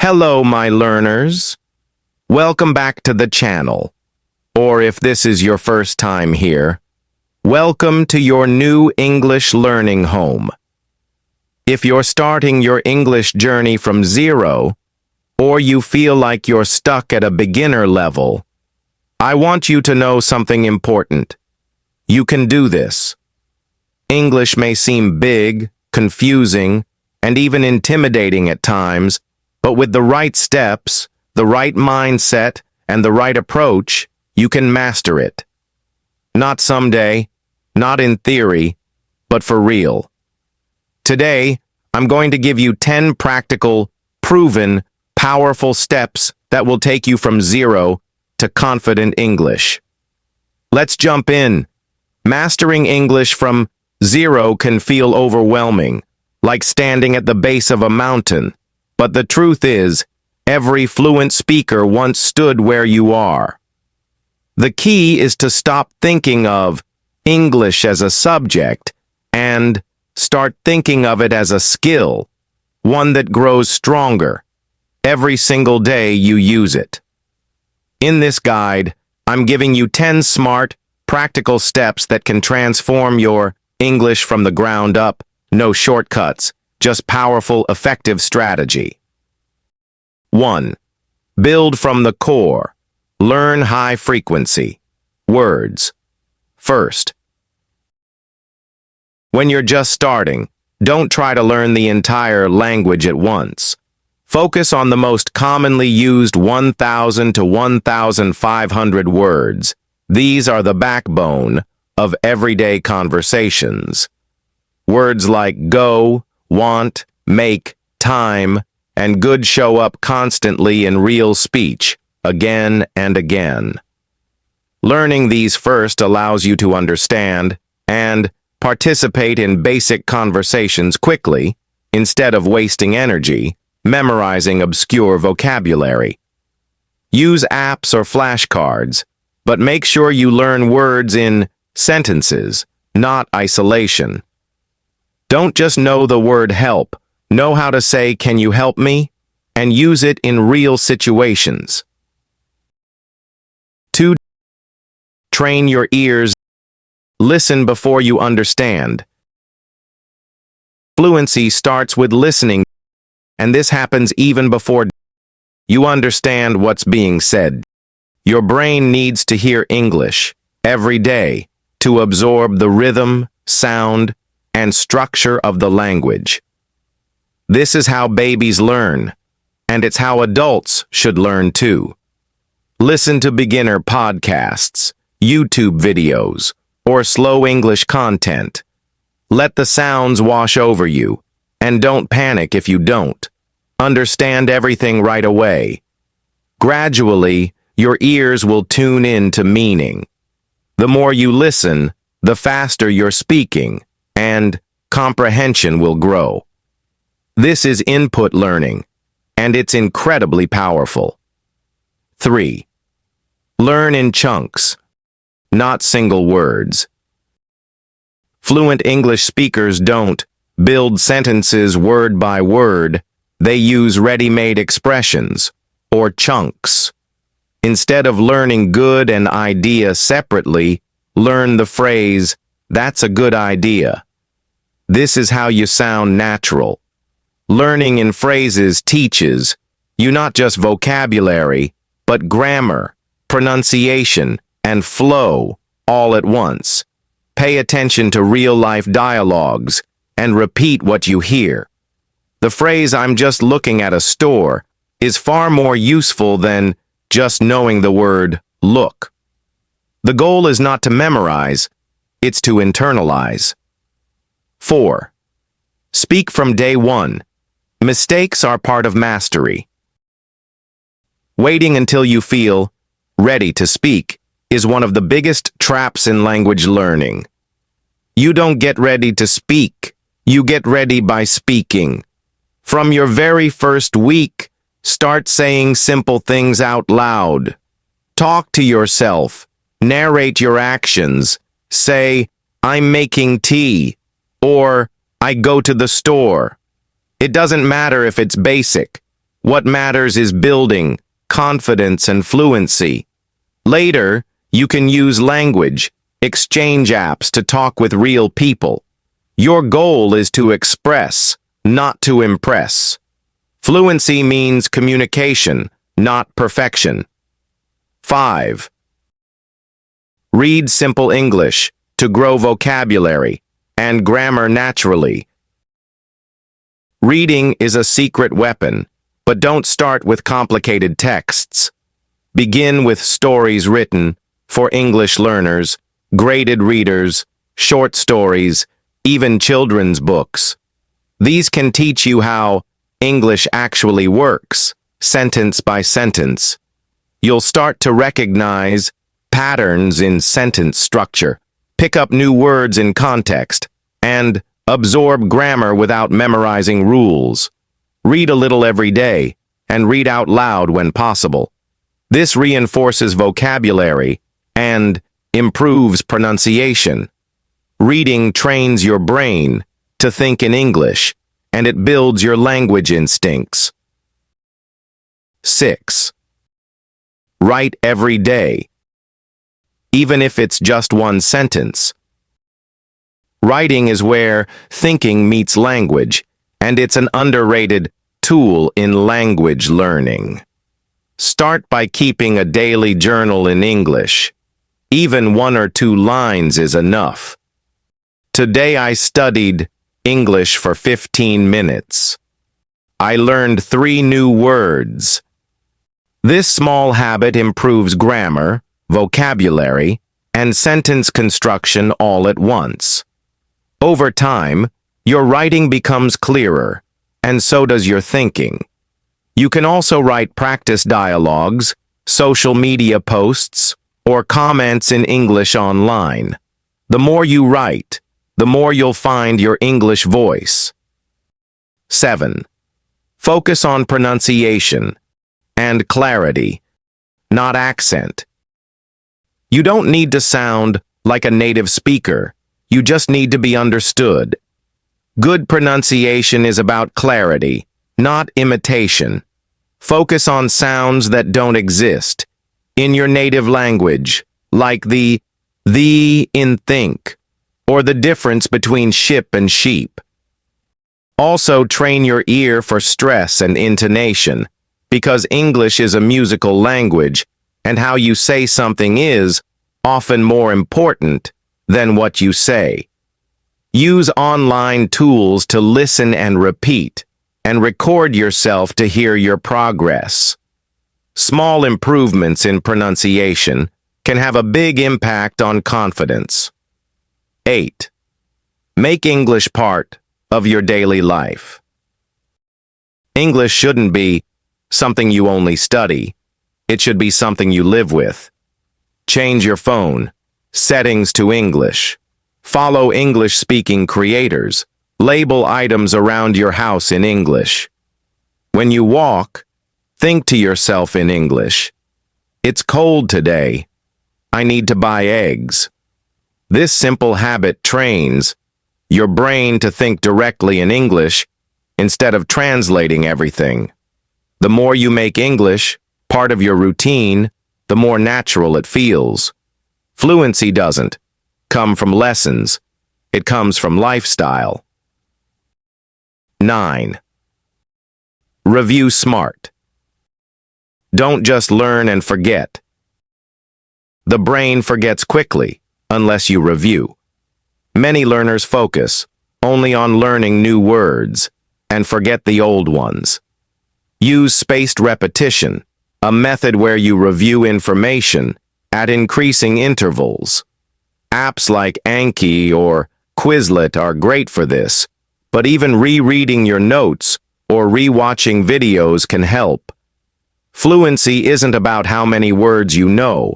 Hello, my learners. Welcome back to the channel. Or if this is your first time here, welcome to your new English learning home. If you're starting your English journey from zero, or you feel like you're stuck at a beginner level, I want you to know something important. You can do this. English may seem big, confusing, and even intimidating at times, but with the right steps, the right mindset, and the right approach, you can master it. Not someday, not in theory, but for real. Today, I'm going to give you 10 practical, proven, powerful steps that will take you from zero to confident English. Let's jump in. Mastering English from zero can feel overwhelming, like standing at the base of a mountain. But the truth is, every fluent speaker once stood where you are. The key is to stop thinking of English as a subject and start thinking of it as a skill, one that grows stronger every single day you use it. In this guide, I'm giving you 10 smart, practical steps that can transform your English from the ground up. No shortcuts, just powerful, effective strategy. 1. Build from the core. Learn high frequency. Words. First. When you're just starting, don't try to learn the entire language at once. Focus on the most commonly used 1,000 to 1,500 words. These are the backbone of everyday conversations. Words like go, want, make, time, and good show up constantly in real speech, again and again. Learning these first allows you to understand and participate in basic conversations quickly, instead of wasting energy memorizing obscure vocabulary. Use apps or flashcards, but make sure you learn words in sentences, not isolation. Don't just know the word help. Know how to say, "Can you help me?" and use it in real situations. 2. Train your ears. Listen before you understand. Fluency starts with listening, and this happens even before you understand what's being said. Your brain needs to hear English every day to absorb the rhythm, sound, and structure of the language. This is how babies learn, and it's how adults should learn too. Listen to beginner podcasts, YouTube videos, or slow English content. Let the sounds wash over you, and don't panic if you don't. Understand everything right away. Gradually, your ears will tune in to meaning. The more you listen, the faster you're speaking, and comprehension will grow. This is input learning, and it's incredibly powerful. 3. Learn in chunks, not single words. Fluent English speakers don't build sentences word by word. They use ready-made expressions, or chunks. Instead of learning good and idea separately, learn the phrase, "That's a good idea." This is how you sound natural. Learning in phrases teaches you not just vocabulary, but grammar, pronunciation, and flow all at once. Pay attention to real-life dialogues and repeat what you hear. The phrase, "I'm just looking at a store," is far more useful than just knowing the word look. The goal is not to memorize, it's to internalize. 4. Speak from day one. Mistakes are part of mastery. Waiting until you feel ready to speak is one of the biggest traps in language learning. You don't get ready to speak, you get ready by speaking. From your very first week, start saying simple things out loud. Talk to yourself, narrate your actions, say, "I'm making tea," or "I go to the store." It doesn't matter if it's basic. What matters is building confidence and fluency. Later, you can use language exchange apps to talk with real people. Your goal is to express, not to impress. Fluency means communication, not perfection. 5. Read simple English to grow vocabulary and grammar naturally. Reading is a secret weapon, but don't start with complicated texts. Begin with stories written for English learners, graded readers, short stories, even children's books. These can teach you how English actually works, sentence by sentence. You'll start to recognize patterns in sentence structure, pick up new words in context, and absorb grammar without memorizing rules. Read a little every day, and read out loud when possible. This reinforces vocabulary and improves pronunciation. Reading trains your brain to think in English, and it builds your language instincts. 6. Write every day, even if it's just one sentence. Writing is where thinking meets language, and it's an underrated tool in language learning. Start by keeping a daily journal in English. Even 1 or 2 lines is enough. Today I studied English for 15 minutes. I learned 3 new words. This small habit improves grammar, vocabulary, and sentence construction all at once. Over time, your writing becomes clearer, and so does your thinking. You can also write practice dialogues, social media posts, or comments in English online. The more you write, the more you'll find your English voice. 7. Focus on pronunciation and clarity, not accent. You don't need to sound like a native speaker. You just need to be understood. Good pronunciation is about clarity, not imitation. Focus on sounds that don't exist in your native language, like the in think, or the difference between ship and sheep. Also, train your ear for stress and intonation, because English is a musical language, and how you say something is often more important than what you say. Use online tools to listen and repeat, and record yourself to hear your progress. Small improvements in pronunciation can have a big impact on confidence. 8. Make English part of your daily life. English shouldn't be something you only study. It should be something you live with. Change your phone settings to English. Follow English-speaking creators. Label items around your house in English. When you walk, think to yourself in English. It's cold today. I need to buy eggs. This simple habit trains your brain to think directly in English instead of translating everything. The more you make English part of your routine, the more natural it feels. Fluency doesn't come from lessons. It comes from lifestyle. 9. Review smart. Don't just learn and forget. The brain forgets quickly unless you review. Many learners focus only on learning new words and forget the old ones. Use spaced repetition, a method where you review information at increasing intervals. Apps like Anki or Quizlet are great for this, but even rereading your notes or rewatching videos can help. Fluency isn't about how many words you know.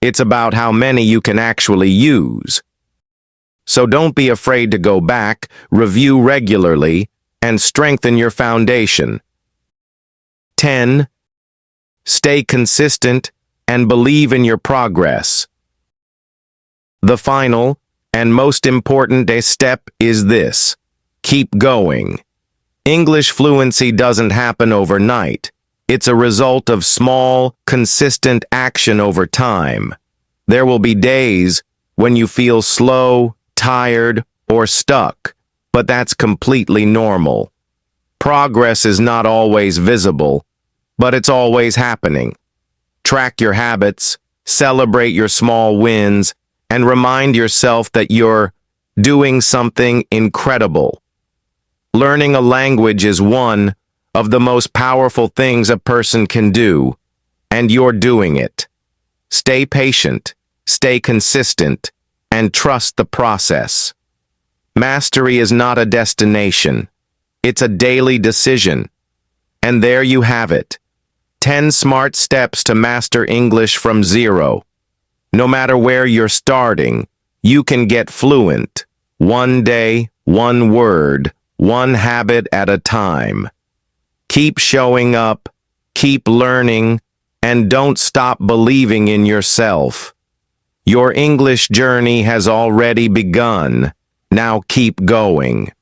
It's about how many you can actually use. So don't be afraid to go back, review regularly, and strengthen your foundation. 10. Stay consistent and believe in your progress. The final and most important step is this: keep going. English fluency doesn't happen overnight. It's a result of small, consistent action over time. There will be days when you feel slow, tired, or stuck, but that's completely normal. Progress is not always visible, but it's always happening. Track your habits, celebrate your small wins, and remind yourself that you're doing something incredible. Learning a language is one of the most powerful things a person can do, and you're doing it. Stay patient, stay consistent, and trust the process. Mastery is not a destination. It's a daily decision. And there you have it. 10 smart steps to master English from zero. No matter where you're starting, you can get fluent. One day, one word, one habit at a time. Keep showing up, keep learning, and don't stop believing in yourself. Your English journey has already begun. Now keep going.